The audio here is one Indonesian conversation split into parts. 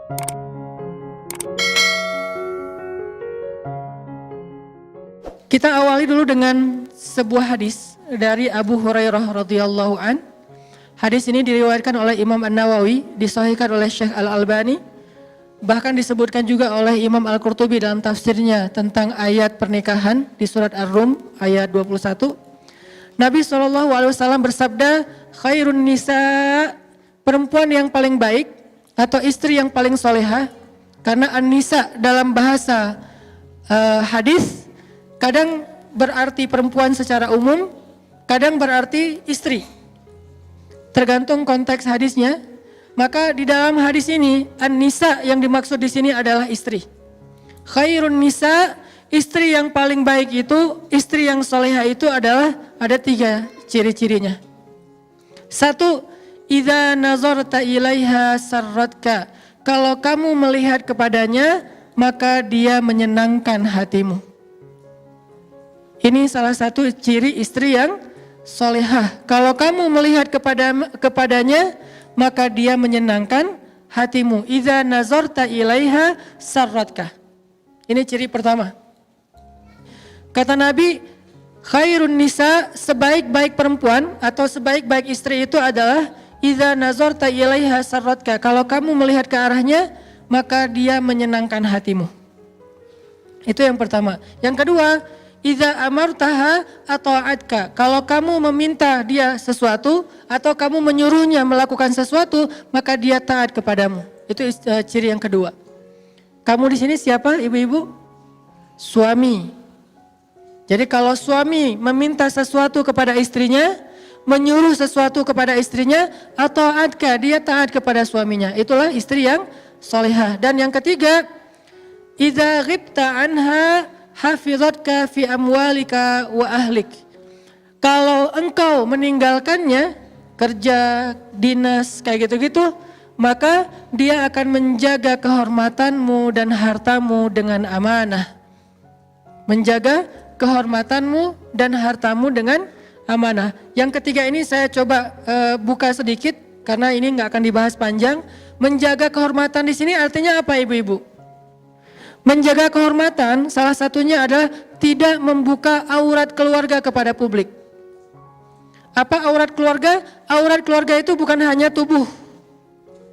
Kita awali dulu dengan sebuah hadis dari Abu Hurairah radhiyallahu an. Hadis ini diriwayatkan oleh Imam An-Nawawi, disahihkan oleh Syekh Al-Albani, bahkan disebutkan juga oleh Imam Al-Qurtubi dalam tafsirnya tentang ayat pernikahan di surat Ar-Rum ayat 21. Nabi SAW bersabda, khairun nisa, perempuan yang paling baik atau istri yang paling solehah. Karena an-nisa dalam bahasa hadis kadang berarti perempuan secara umum, kadang berarti istri. Tergantung konteks hadisnya. Maka di dalam hadis ini an-nisa yang dimaksud di sini adalah istri. Khairun nisa, istri yang paling baik itu, istri yang solehah itu adalah ada 3 ciri-cirinya. 1, idza nazarta ilaiha sarratka. Kalau kamu melihat kepadanya, maka dia menyenangkan hatimu. Ini salah satu ciri istri yang solehah. Kalau kamu melihat kepadanya, maka dia menyenangkan hatimu. Idza nazarta ilaiha sarratka. Ini ciri pertama. Kata Nabi, khairun nisa, sebaik-baik perempuan atau sebaik-baik istri itu adalah idza nazarta ilaiha sarratka. Kalau kamu melihat ke arahnya, maka dia menyenangkan hatimu. Itu yang pertama. Yang kedua, idza amartaha ata'atka. Kalau kamu meminta dia sesuatu atau kamu menyuruhnya melakukan sesuatu, maka dia taat kepadamu. Itu ciri yang kedua. Kamu di sini siapa, ibu-ibu? Suami. Jadi kalau suami meminta sesuatu kepada istrinya, menyuruh sesuatu kepada istrinya, ata'atka, dia taat kepada suaminya. Itulah istri yang solehah. Dan yang ketiga, idza ghibta anha hafizatka fi amwalika wa ahlik. Kalau engkau meninggalkannya, kerja, dinas, kayak gitu-gitu, maka dia akan menjaga kehormatanmu dan hartamu dengan amanah. Menjaga kehormatanmu dan hartamu dengan amanah. Yang ketiga ini saya coba buka sedikit, karena ini nggak akan dibahas panjang. Menjaga kehormatan di sini artinya apa, ibu-ibu? Menjaga kehormatan salah satunya adalah tidak membuka aurat keluarga kepada publik. Apa aurat keluarga? Aurat keluarga itu bukan hanya tubuh.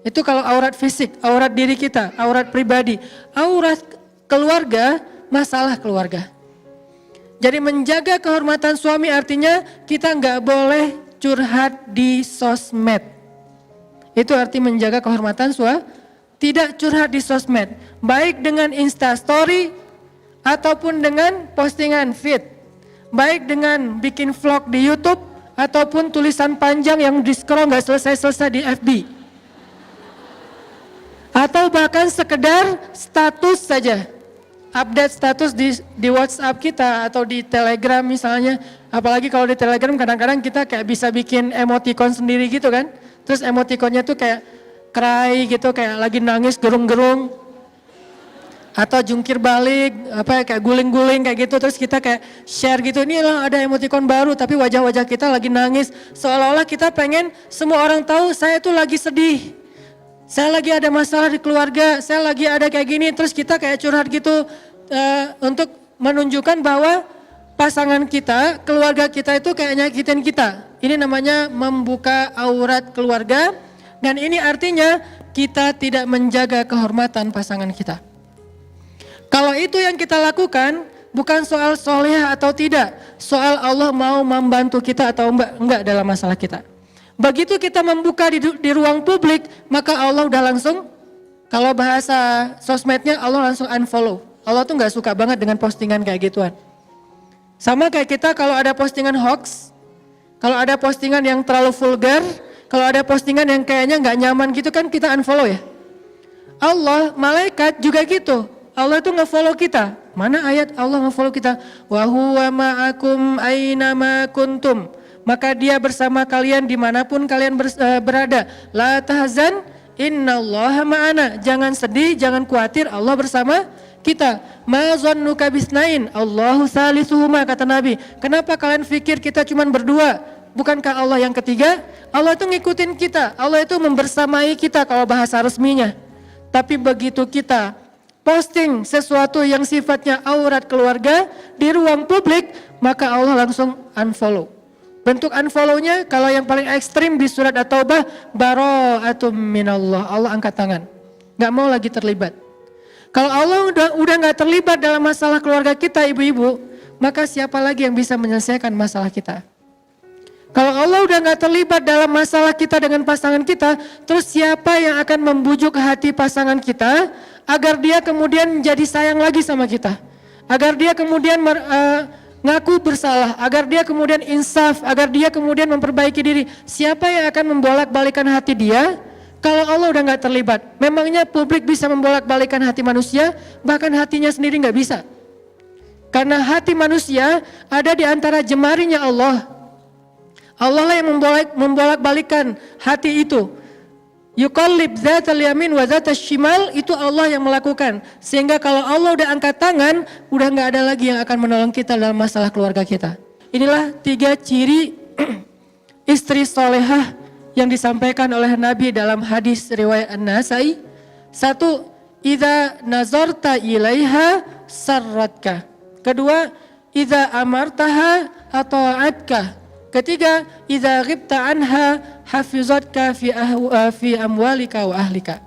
Itu kalau aurat fisik, aurat diri kita, aurat pribadi. Aurat keluarga, masalah keluarga. Jadi menjaga kehormatan suami artinya kita nggak boleh curhat di sosmed. Itu arti menjaga kehormatan suami. Tidak curhat di sosmed, baik dengan Instastory ataupun dengan postingan feed, baik dengan bikin vlog di YouTube ataupun tulisan panjang yang di-scroll nggak selesai-selesai di FB, atau bahkan sekedar status saja, update status di WhatsApp kita atau di Telegram misalnya. Apalagi kalau di Telegram kadang-kadang kita kayak bisa bikin emoticon sendiri gitu kan, terus emoticonnya tuh kayak cry gitu, kayak lagi nangis gerung-gerung atau jungkir balik, kayak guling-guling kayak gitu, terus kita kayak share gitu, ini lah ada emoticon baru tapi wajah-wajah kita lagi nangis, seolah-olah kita pengen semua orang tahu saya tuh lagi sedih, saya lagi ada masalah di keluarga, saya lagi ada kayak gini, terus kita kayak curhat gitu untuk menunjukkan bahwa pasangan kita, keluarga kita itu kayak nyakitin kita. Ini namanya membuka aurat keluarga. Dan ini artinya kita tidak menjaga kehormatan pasangan kita. Kalau itu yang kita lakukan, bukan soal soleh atau tidak, soal Allah mau membantu kita atau enggak dalam masalah kita. Begitu kita membuka di ruang publik, maka Allah udah langsung, kalau bahasa sosmednya Allah langsung unfollow. Allah tuh nggak suka banget dengan postingan kayak gituan. Sama kayak kita kalau ada postingan hoax, kalau ada postingan yang terlalu vulgar, kalau ada postingan yang kayaknya nggak nyaman gitu kan kita unfollow ya. Allah, malaikat juga gitu. Allah itu nge-follow kita. Mana ayat Allah nge-follow kita? Wa huwa ma'akum aina ma kuntum. Maka dia bersama kalian dimanapun kalian berada. La tahzan innallaha ma'ana. Jangan sedih, jangan khawatir, Allah bersama kita. Ma zannuka bisnain Allahu salisuhuma, kata Nabi. Kenapa kalian pikir kita cuma berdua? Bukankah Allah yang ketiga? Allah itu ngikutin kita, Allah itu membersamai kita kalau bahasa resminya. Tapi begitu kita posting sesuatu yang sifatnya aurat keluarga di ruang publik, maka Allah langsung unfollow. Bentuk unfollow-nya kalau yang paling ekstrim di surat At-Taubah, bara'atum minallah, Allah angkat tangan. Gak mau lagi terlibat. Kalau Allah udah gak terlibat dalam masalah keluarga kita ibu-ibu, maka siapa lagi yang bisa menyelesaikan masalah kita? Kalau Allah udah gak terlibat dalam masalah kita dengan pasangan kita, terus siapa yang akan membujuk hati pasangan kita agar dia kemudian jadi sayang lagi sama kita? Agar dia kemudian ngaku bersalah, agar dia kemudian insaf, agar dia kemudian memperbaiki diri. Siapa yang akan membolak-balikan hati dia kalau Allah udah gak terlibat? Memangnya publik bisa membolak-balikan hati manusia, bahkan hatinya sendiri gak bisa. Karena hati manusia ada di antara jemarinya Allah. Allah lah yang membolak-balikan hati itu. Yuqallib dzatal yamin wa dzatas shimal, itu Allah yang melakukan. Sehingga kalau Allah udah angkat tangan, udah gak ada lagi yang akan menolong kita dalam masalah keluarga kita. Inilah 3 ciri istri solehah yang disampaikan oleh Nabi dalam hadis riwayat An-Nasai. 1, idza nazarta ilaiha sarratka. Kedua, idza amartaha ata'atka. Ketiga, idza ghibta anha hafizatka fi amwalika wa ahlika.